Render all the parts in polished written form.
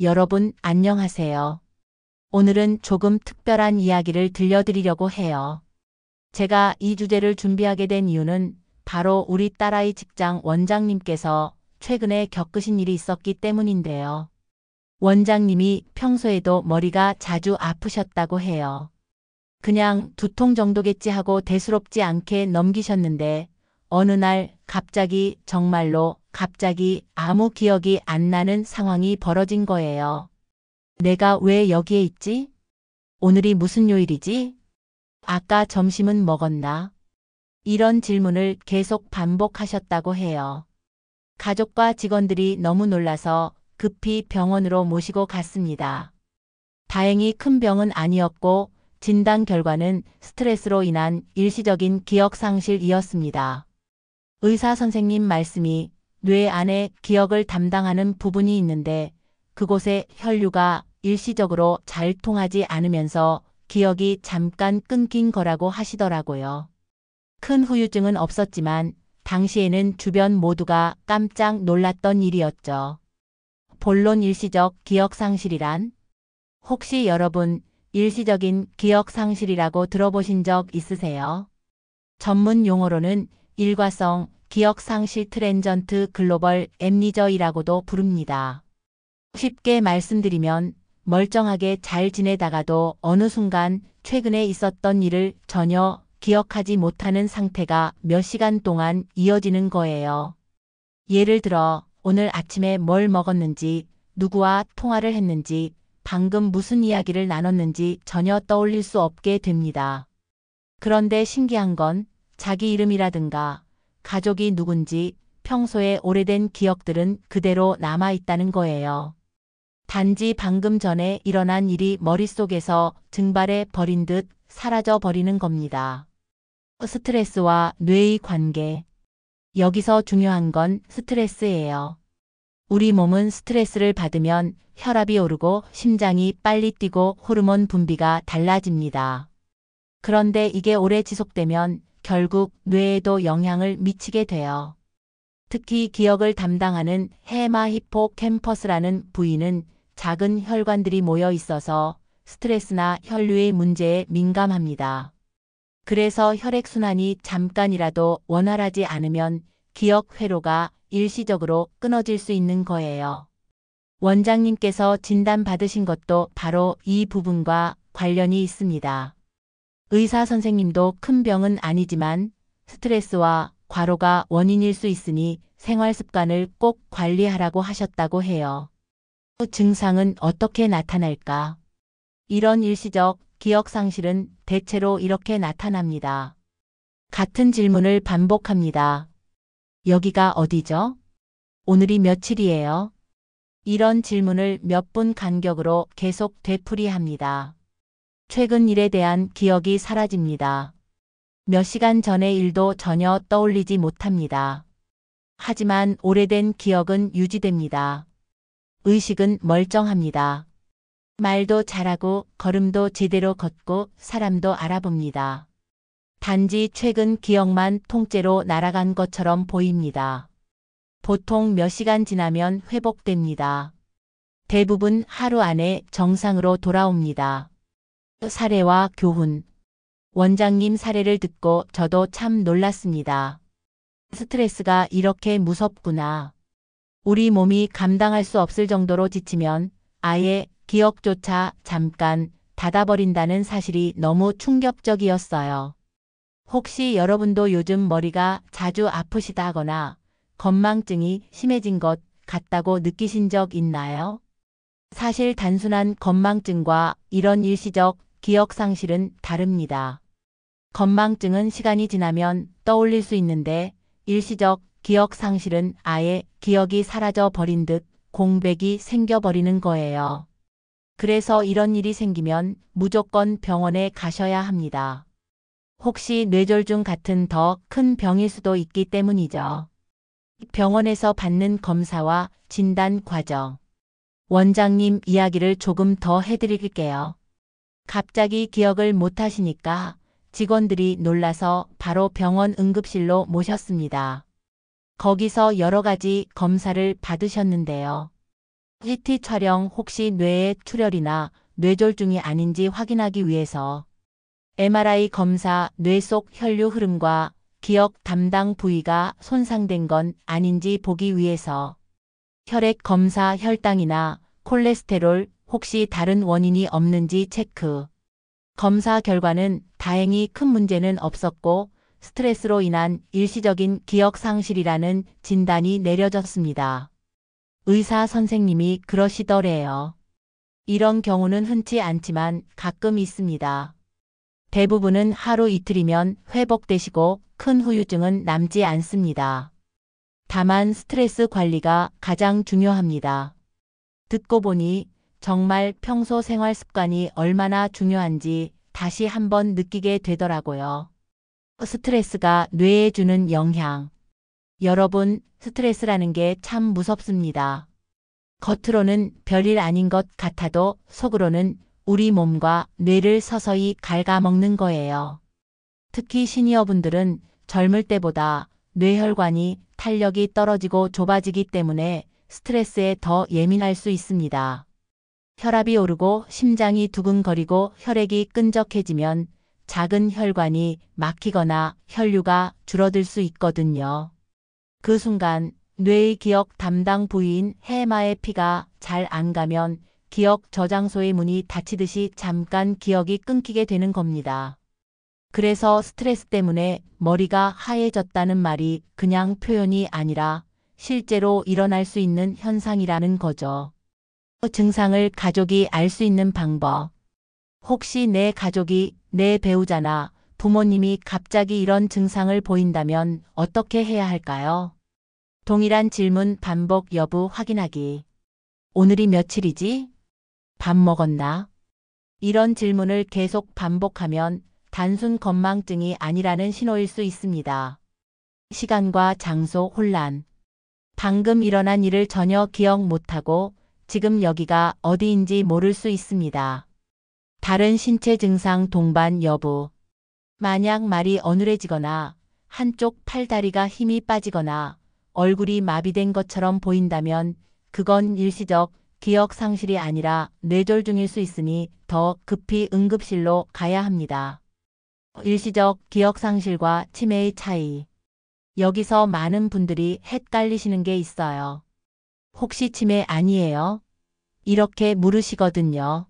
여러분, 안녕하세요. 오늘은 조금 특별한 이야기를 들려드리려고 해요. 제가 이 주제를 준비하게 된 이유는 바로 우리 딸아이 직장 원장님께서 최근에 겪으신 일이 있었기 때문인데요. 원장님이 평소에도 머리가 자주 아프셨다고 해요. 그냥 두통 정도겠지 하고 대수롭지 않게 넘기셨는데 어느 날 갑자기 정말로 갑자기 아무 기억이 안 나는 상황이 벌어진 거예요. 내가 왜 여기에 있지? 오늘이 무슨 요일이지? 아까 점심은 먹었나? 이런 질문을 계속 반복하셨다고 해요. 가족과 직원들이 너무 놀라서 급히 병원으로 모시고 갔습니다. 다행히 큰 병은 아니었고 진단 결과는 스트레스로 인한 일시적인 기억 상실이었습니다. 의사 선생님 말씀이 뇌 안에 기억을 담당하는 부분이 있는데 그곳에 혈류가 일시적으로 잘 통하지 않으면서 기억이 잠깐 끊긴 거라고 하시더라고요. 큰 후유증은 없었지만 당시에는 주변 모두가 깜짝 놀랐던 일이었죠. 본론 일시적 기억 상실이란? 혹시 여러분 일시적인 기억 상실이라고 들어보신 적 있으세요? 전문 용어로는 일과성 기억 상실 트랜전트 글로벌 앰니저이라고도 부릅니다. 쉽게 말씀드리면 멀쩡하게 잘 지내다가도 어느 순간 최근에 있었던 일을 전혀 기억하지 못하는 상태가 몇 시간 동안 이어지는 거예요. 예를 들어 오늘 아침에 뭘 먹었는지, 누구와 통화를 했는지, 방금 무슨 이야기를 나눴는지 전혀 떠올릴 수 없게 됩니다. 그런데 신기한 건 자기 이름이라든가 가족이 누군지 평소에 오래된 기억들은 그대로 남아있다는 거예요. 단지 방금 전에 일어난 일이 머릿속에서 증발해 버린 듯 사라져 버리는 겁니다. 스트레스와 뇌의 관계. 여기서 중요한 건 스트레스예요. 우리 몸은 스트레스를 받으면 혈압이 오르고 심장이 빨리 뛰고 호르몬 분비가 달라집니다. 그런데 이게 오래 지속되면 결국 뇌에도 영향을 미치게 돼요. 특히 기억을 담당하는 헤마 히포캠퍼스라는 부위는 작은 혈관들이 모여 있어서 스트레스나 혈류의 문제에 민감합니다. 그래서 혈액순환이 잠깐이라도 원활하지 않으면 기억 회로가 일시적으로 끊어질 수 있는 거예요. 원장님께서 진단받으신 것도 바로 이 부분과 관련이 있습니다. 의사 선생님도 큰 병은 아니지만 스트레스와 과로가 원인일 수 있으니 생활 습관을 꼭 관리하라고 하셨다고 해요. 증상은 어떻게 나타날까? 이런 일시적 기억 상실은 대체로 이렇게 나타납니다. 같은 질문을 반복합니다. 여기가 어디죠? 오늘이 며칠이에요? 이런 질문을 몇 분 간격으로 계속 되풀이합니다. 최근 일에 대한 기억이 사라집니다. 몇 시간 전의 일도 전혀 떠올리지 못합니다. 하지만 오래된 기억은 유지됩니다. 의식은 멀쩡합니다. 말도 잘하고 걸음도 제대로 걷고 사람도 알아봅니다. 단지 최근 기억만 통째로 날아간 것처럼 보입니다. 보통 몇 시간 지나면 회복됩니다. 대부분 하루 안에 정상으로 돌아옵니다. 사례와 교훈. 원장님 사례를 듣고 저도 참 놀랐습니다. 스트레스가 이렇게 무섭구나. 우리 몸이 감당할 수 없을 정도로 지치면 아예 기억조차 잠깐 닫아버린다는 사실이 너무 충격적이었어요. 혹시 여러분도 요즘 머리가 자주 아프시다거나 건망증이 심해진 것 같다고 느끼신 적 있나요? 사실 단순한 건망증과 이런 일시적 기억 상실은 다릅니다. 건망증은 시간이 지나면 떠올릴 수 있는데 일시적 기억 상실은 아예 기억이 사라져 버린 듯 공백이 생겨버리는 거예요. 그래서 이런 일이 생기면 무조건 병원에 가셔야 합니다. 혹시 뇌졸중 같은 더 큰 병일 수도 있기 때문이죠. 병원에서 받는 검사와 진단 과정. 원장님 이야기를 조금 더 해드릴게요. 갑자기 기억을 못 하시니까 직원들이 놀라서 바로 병원 응급실로 모셨습니다. 거기서 여러 가지 검사를 받으셨는데요. CT 촬영 혹시 뇌에 출혈이나 뇌졸중이 아닌지 확인하기 위해서 MRI 검사 뇌 속 혈류 흐름과 기억 담당 부위가 손상된 건 아닌지 보기 위해서 혈액 검사 혈당이나 콜레스테롤 혹시 다른 원인이 없는지 체크. 검사 결과는 다행히 큰 문제는 없었고 스트레스로 인한 일시적인 기억 상실이라는 진단이 내려졌습니다. 의사 선생님이 그러시더래요. 이런 경우는 흔치 않지만 가끔 있습니다. 대부분은 하루 이틀이면 회복되시고 큰 후유증은 남지 않습니다. 다만 스트레스 관리가 가장 중요합니다. 듣고 보니 정말 평소 생활 습관이 얼마나 중요한지 다시 한번 느끼게 되더라고요. 스트레스가 뇌에 주는 영향. 여러분, 스트레스라는 게 참 무섭습니다. 겉으로는 별일 아닌 것 같아도 속으로는 우리 몸과 뇌를 서서히 갉아먹는 거예요. 특히 시니어분들은 젊을 때보다 뇌혈관이 탄력이 떨어지고 좁아지기 때문에 스트레스에 더 예민할 수 있습니다. 혈압이 오르고 심장이 두근거리고 혈액이 끈적해지면 작은 혈관이 막히거나 혈류가 줄어들 수 있거든요. 그 순간 뇌의 기억 담당 부위인 해마에 피가 잘 안 가면 기억 저장소의 문이 닫히듯이 잠깐 기억이 끊기게 되는 겁니다. 그래서 스트레스 때문에 머리가 하얘졌다는 말이 그냥 표현이 아니라 실제로 일어날 수 있는 현상이라는 거죠. 증상을 가족이 알 수 있는 방법. 혹시 내 가족이 내 배우자나 부모님이 갑자기 이런 증상을 보인다면 어떻게 해야 할까요? 동일한 질문 반복 여부 확인하기. 오늘이 며칠이지? 밥 먹었나? 이런 질문을 계속 반복하면 단순 건망증이 아니라는 신호일 수 있습니다. 시간과 장소 혼란. 방금 일어난 일을 전혀 기억 못하고 지금 여기가 어디인지 모를 수 있습니다. 다른 신체 증상 동반 여부. 만약 말이 어눌해지거나 한쪽 팔다리가 힘이 빠지거나 얼굴이 마비된 것처럼 보인다면 그건 일시적 기억 상실이 아니라 뇌졸중일 수 있으니 더 급히 응급실로 가야 합니다. 일시적 기억 상실과 치매의 차이. 여기서 많은 분들이 헷갈리시는 게 있어요. 혹시 치매 아니에요? 이렇게 물으시거든요.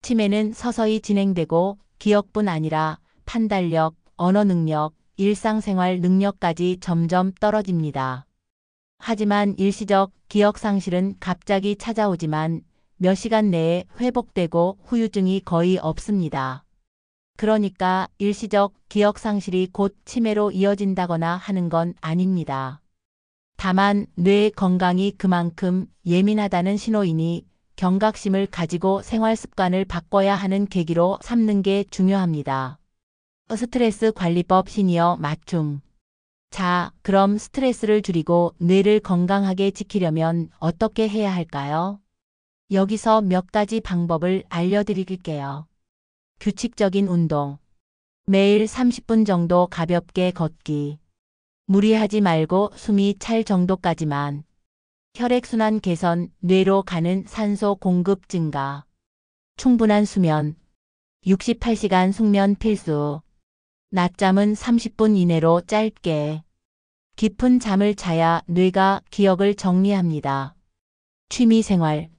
치매는 서서히 진행되고 기억뿐 아니라 판단력, 언어 능력, 일상생활 능력까지 점점 떨어집니다. 하지만 일시적 기억 상실은 갑자기 찾아오지만 몇 시간 내에 회복되고 후유증이 거의 없습니다. 그러니까 일시적 기억 상실이 곧 치매로 이어진다거나 하는 건 아닙니다. 다만 뇌 건강이 그만큼 예민하다는 신호이니 경각심을 가지고 생활 습관을 바꿔야 하는 계기로 삼는 게 중요합니다. 스트레스 관리법 시니어 맞춤. 자, 그럼 스트레스를 줄이고 뇌를 건강하게 지키려면 어떻게 해야 할까요? 여기서 몇 가지 방법을 알려드릴게요. 규칙적인 운동. 매일 30분 정도 가볍게 걷기. 무리하지 말고 숨이 찰 정도까지만. 혈액순환 개선, 뇌로 가는 산소 공급 증가. 충분한 수면. 68시간 숙면 필수. 낮잠은 30분 이내로 짧게. 깊은 잠을 자야 뇌가 기억을 정리합니다. 취미생활.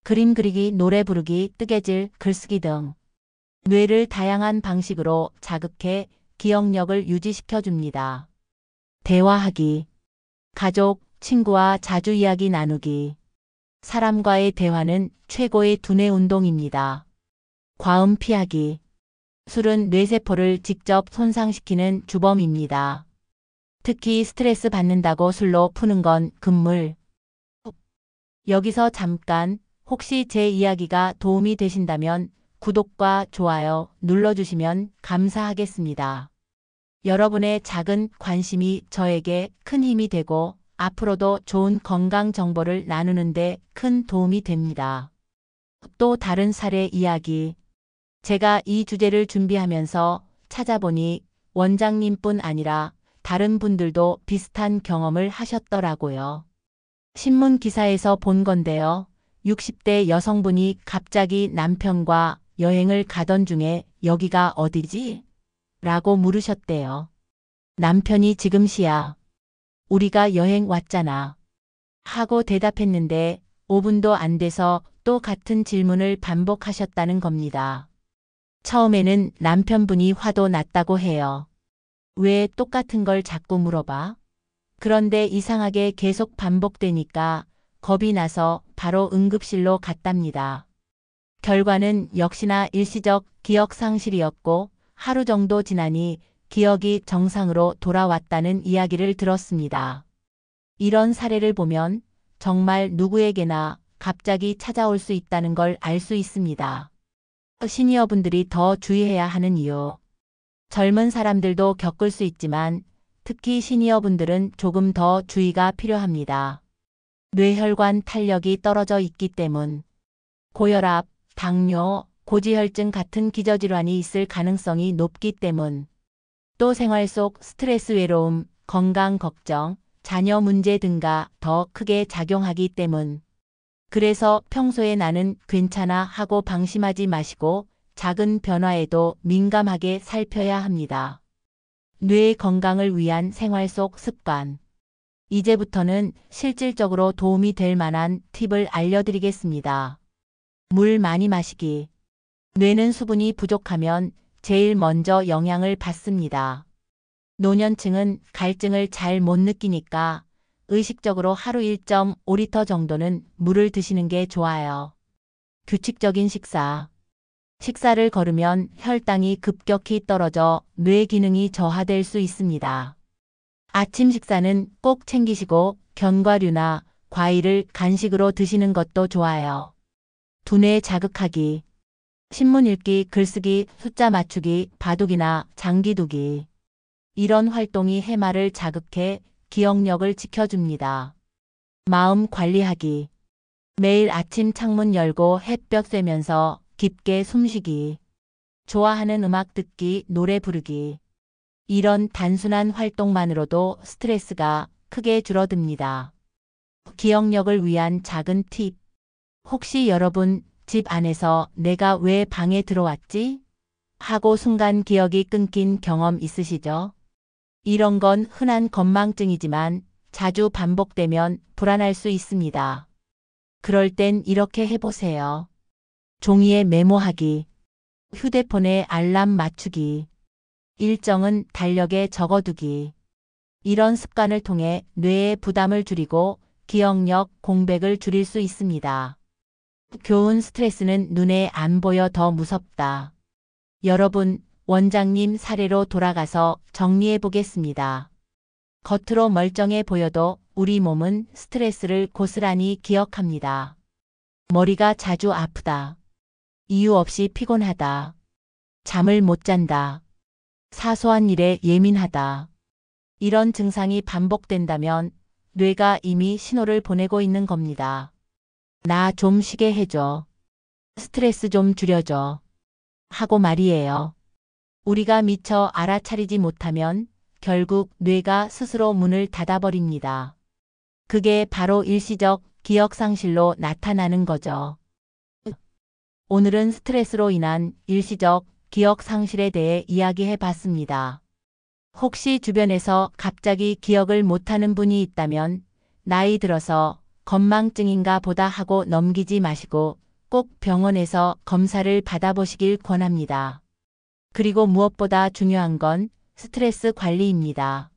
그림 그리기, 노래 부르기, 뜨개질, 글쓰기 등. 뇌를 다양한 방식으로 자극해 기억력을 유지시켜줍니다. 대화하기. 가족, 친구와 자주 이야기 나누기. 사람과의 대화는 최고의 두뇌 운동입니다. 과음 피하기. 술은 뇌세포를 직접 손상시키는 주범입니다. 특히 스트레스 받는다고 술로 푸는 건 금물. 여기서 잠깐 혹시 제 이야기가 도움이 되신다면 구독과 좋아요 눌러주시면 감사하겠습니다. 여러분의 작은 관심이 저에게 큰 힘이 되고 앞으로도 좋은 건강 정보를 나누는데 큰 도움이 됩니다. 또 다른 사례 이야기. 제가 이 주제를 준비하면서 찾아보니 원장님뿐 아니라 다른 분들도 비슷한 경험을 하셨더라고요. 신문 기사에서 본 건데요. 60대 여성분이 갑자기 남편과 여행을 가던 중에 여기가 어디지? 라고 물으셨대요. 남편이 지금 시야. 우리가 여행 왔잖아. 하고 대답했는데 5분도 안 돼서 또 같은 질문을 반복하셨다는 겁니다. 처음에는 남편분이 화도 났다고 해요. 왜 똑같은 걸 자꾸 물어봐? 그런데 이상하게 계속 반복되니까 겁이 나서 바로 응급실로 갔답니다. 결과는 역시나 일시적 기억 상실이었고 하루 정도 지나니 기억이 정상으로 돌아왔다는 이야기를 들었습니다. 이런 사례를 보면 정말 누구에게나 갑자기 찾아올 수 있다는 걸 알 수 있습니다. 시니어분들이 더 주의해야 하는 이유. 젊은 사람들도 겪을 수 있지만 특히 시니어분들은 조금 더 주의가 필요합니다. 뇌혈관 탄력이 떨어져 있기 때문, 고혈압, 당뇨, 고지혈증 같은 기저질환이 있을 가능성이 높기 때문, 또 생활 속 스트레스, 외로움, 건강 걱정, 자녀 문제 등가 더 크게 작용하기 때문. 그래서 평소에 나는 괜찮아 하고 방심하지 마시고 작은 변화에도 민감하게 살펴야 합니다. 뇌 건강을 위한 생활 속 습관. 이제부터는 실질적으로 도움이 될 만한 팁을 알려드리겠습니다. 물 많이 마시기. 뇌는 수분이 부족하면 제일 먼저 영향을 받습니다. 노년층은 갈증을 잘 못 느끼니까 의식적으로 하루 1.5리터 정도는 물을 드시는 게 좋아요. 규칙적인 식사. 식사를 거르면 혈당이 급격히 떨어져 뇌 기능이 저하될 수 있습니다. 아침 식사는 꼭 챙기시고 견과류나 과일을 간식으로 드시는 것도 좋아요. 두뇌 자극하기. 신문 읽기, 글쓰기, 숫자 맞추기, 바둑이나 장기두기. 이런 활동이 해마를 자극해 기억력을 지켜줍니다. 마음 관리하기. 매일 아침 창문 열고 햇볕 쐬면서 깊게 숨쉬기. 좋아하는 음악 듣기, 노래 부르기. 이런 단순한 활동만으로도 스트레스가 크게 줄어듭니다. 기억력을 위한 작은 팁. 혹시 여러분 집 안에서 내가 왜 방에 들어왔지? 하고 순간 기억이 끊긴 경험 있으시죠? 이런 건 흔한 건망증이지만 자주 반복되면 불안할 수 있습니다. 그럴 땐 이렇게 해보세요. 종이에 메모하기. 휴대폰에 알람 맞추기. 일정은 달력에 적어두기. 이런 습관을 통해 뇌의 부담을 줄이고 기억력 공백을 줄일 수 있습니다. 교훈. 스트레스는 눈에 안 보여 더 무섭다. 여러분, 원장님 사례로 돌아가서 정리해 보겠습니다. 겉으로 멀쩡해 보여도 우리 몸은 스트레스를 고스란히 기억합니다. 머리가 자주 아프다. 이유 없이 피곤하다. 잠을 못 잔다. 사소한 일에 예민하다. 이런 증상이 반복된다면 뇌가 이미 신호를 보내고 있는 겁니다. 나 좀 쉬게 해줘. 스트레스 좀 줄여줘. 하고 말이에요. 우리가 미처 알아차리지 못하면 결국 뇌가 스스로 문을 닫아버립니다. 그게 바로 일시적 기억 상실로 나타나는 거죠. 오늘은 스트레스로 인한 일시적 기억 상실에 대해 이야기해 봤습니다. 혹시 주변에서 갑자기 기억을 못하는 분이 있다면 나이 들어서 건망증인가 보다 하고 넘기지 마시고 꼭 병원에서 검사를 받아보시길 권합니다. 그리고 무엇보다 중요한 건 스트레스 관리입니다.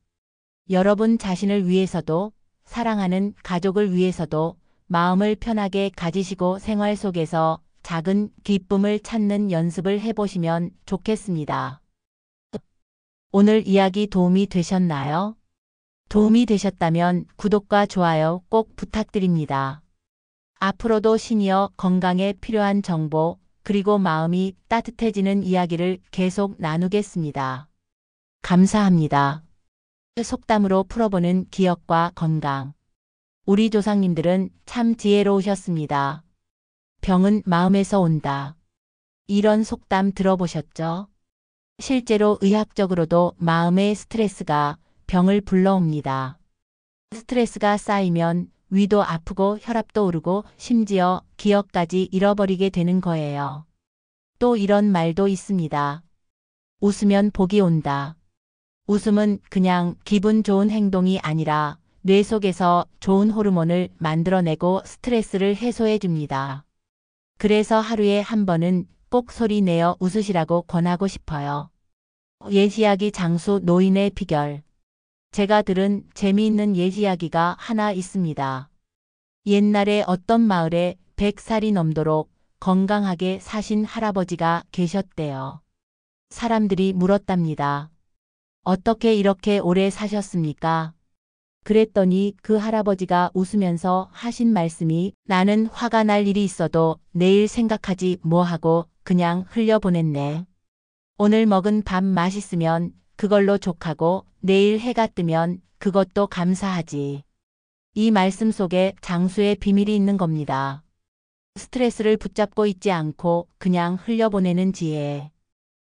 여러분 자신을 위해서도 사랑하는 가족을 위해서도 마음을 편하게 가지시고 생활 속에서 작은 기쁨을 찾는 연습을 해보시면 좋겠습니다. 오늘 이야기 도움이 되셨나요? 도움이 되셨다면 구독과 좋아요 꼭 부탁드립니다. 앞으로도 시니어 건강에 필요한 정보 그리고 마음이 따뜻해지는 이야기를 계속 나누겠습니다. 감사합니다. 속담으로 풀어보는 기억과 건강. 우리 조상님들은 참 지혜로우셨습니다. 병은 마음에서 온다. 이런 속담 들어보셨죠? 실제로 의학적으로도 마음의 스트레스가 병을 불러옵니다. 스트레스가 쌓이면 위도 아프고 혈압도 오르고 심지어 기억까지 잃어버리게 되는 거예요. 또 이런 말도 있습니다. 웃으면 복이 온다. 웃음은 그냥 기분 좋은 행동이 아니라 뇌 속에서 좋은 호르몬을 만들어내고 스트레스를 해소해 줍니다. 그래서 하루에 한 번은 꼭 소리 내어 웃으시라고 권하고 싶어요. 예시이야기 장수 노인의 비결. 제가 들은 재미있는 예시이야기가 하나 있습니다. 옛날에 어떤 마을에 100살이 넘도록 건강하게 사신 할아버지가 계셨대요. 사람들이 물었답니다. 어떻게 이렇게 오래 사셨습니까? 그랬더니 그 할아버지가 웃으면서 하신 말씀이 나는 화가 날 일이 있어도 내일 생각하지 뭐하고 그냥 흘려보냈네. 오늘 먹은 밥 맛있으면 그걸로 족하고 내일 해가 뜨면 그것도 감사하지. 이 말씀 속에 장수의 비밀이 있는 겁니다. 스트레스를 붙잡고 있지 않고 그냥 흘려보내는 지혜.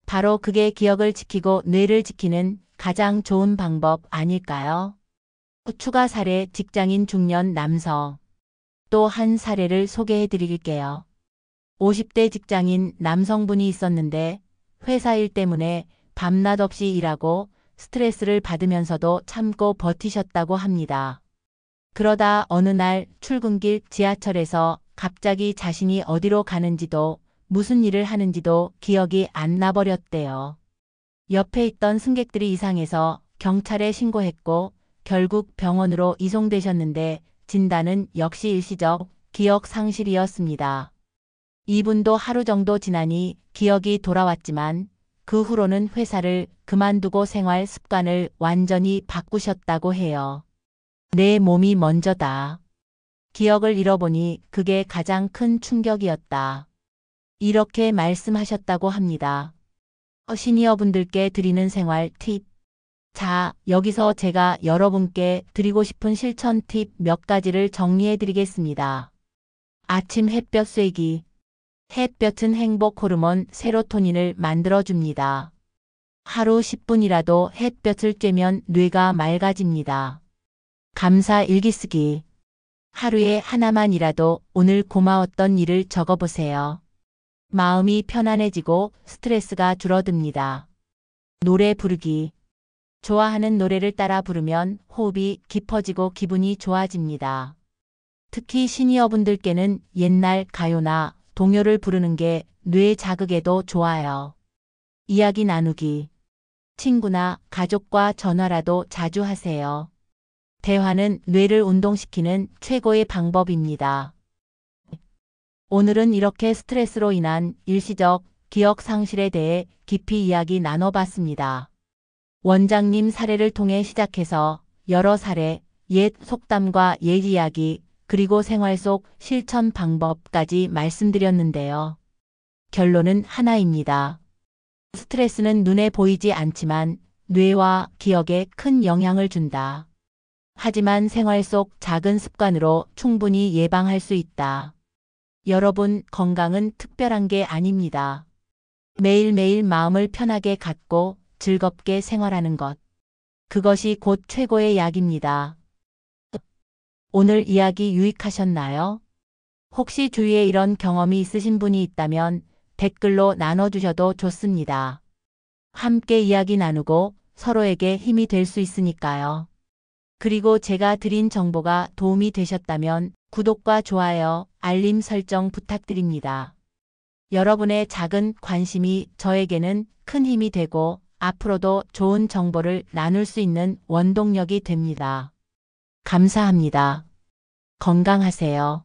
바로 그게 기억을 지키고 뇌를 지키는 가장 좋은 방법 아닐까요? 추가 사례 직장인 중년 남성. 또 한 사례를 소개해 드릴게요. 50대 직장인 남성분이 있었는데 회사 일 때문에 밤낮 없이 일하고 스트레스를 받으면서도 참고 버티셨다고 합니다. 그러다 어느 날 출근길 지하철에서 갑자기 자신이 어디로 가는지도 무슨 일을 하는지도 기억이 안 나버렸대요. 옆에 있던 승객들이 이상해서 경찰에 신고했고 결국 병원으로 이송되셨는데 진단은 역시 일시적 기억 상실이었습니다. 이분도 하루 정도 지나니 기억이 돌아왔지만 그 후로는 회사를 그만두고 생활 습관을 완전히 바꾸셨다고 해요. 내 몸이 먼저다. 기억을 잃어보니 그게 가장 큰 충격이었다. 이렇게 말씀하셨다고 합니다. 시니어분들께 드리는 생활 팁. 자, 여기서 제가 여러분께 드리고 싶은 실천 팁 몇 가지를 정리해 드리겠습니다. 아침 햇볕 쐬기. 햇볕은 행복 호르몬 세로토닌을 만들어줍니다. 하루 10분이라도 햇볕을 쬐면 뇌가 맑아집니다. 감사 일기 쓰기. 하루에 하나만이라도 오늘 고마웠던 일을 적어보세요. 마음이 편안해지고 스트레스가 줄어듭니다. 노래 부르기. 좋아하는 노래를 따라 부르면 호흡이 깊어지고 기분이 좋아집니다. 특히 시니어분들께는 옛날 가요나 동요를 부르는 게 뇌 자극에도 좋아요. 이야기 나누기. 친구나 가족과 전화라도 자주 하세요. 대화는 뇌를 운동시키는 최고의 방법입니다. 오늘은 이렇게 스트레스로 인한 일시적 기억 상실에 대해 깊이 이야기 나눠봤습니다. 원장님 사례를 통해 시작해서 여러 사례, 옛 속담과 옛 이야기, 그리고 생활 속 실천 방법까지 말씀드렸는데요. 결론은 하나입니다. 스트레스는 눈에 보이지 않지만 뇌와 기억에 큰 영향을 준다. 하지만 생활 속 작은 습관으로 충분히 예방할 수 있다. 여러분, 건강은 특별한 게 아닙니다. 매일매일 마음을 편하게 갖고 즐겁게 생활하는 것. 그것이 곧 최고의 약입니다. 오늘 이야기 유익하셨나요? 혹시 주위에 이런 경험이 있으신 분이 있다면 댓글로 나눠주셔도 좋습니다. 함께 이야기 나누고 서로에게 힘이 될 수 있으니까요. 그리고 제가 드린 정보가 도움이 되셨다면 구독과 좋아요, 알림 설정 부탁드립니다. 여러분의 작은 관심이 저에게는 큰 힘이 되고 앞으로도 좋은 정보를 나눌 수 있는 원동력이 됩니다. 감사합니다. 건강하세요.